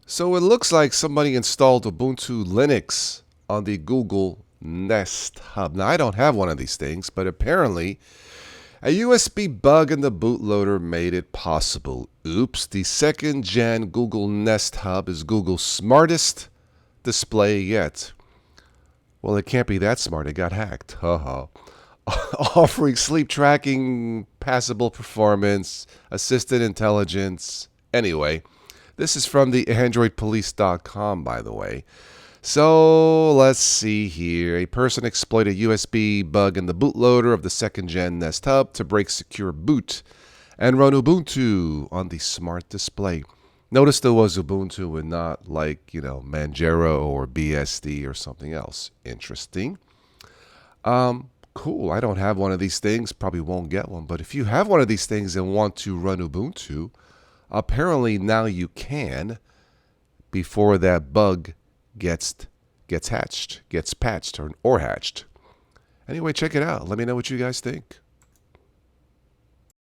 So it looks like somebody installed Ubuntu Linux on the Google Nest Hub. Now, I don't have one of these things, but apparently a USB bug in the bootloader made it possible. Oops, the second gen Google Nest Hub is Google's smartest display yet. Well, it can't be that smart. It got hacked. Haha. Offering sleep tracking, passable performance, assisted intelligence. Anyway, this is from the AndroidPolice.com, by the way. So let's see here. A person exploited a USB bug in the bootloader of the second gen Nest Hub to break secure boot and run Ubuntu on the smart display. Notice there was Ubuntu and not like, Manjaro or BSD or something else. Interesting. Cool. I don't have one of these things. Probably won't get one. But if you have one of these things and want to run Ubuntu, apparently now you can before that bug gets patched or hatched. Anyway, check it out. Let me know what you guys think.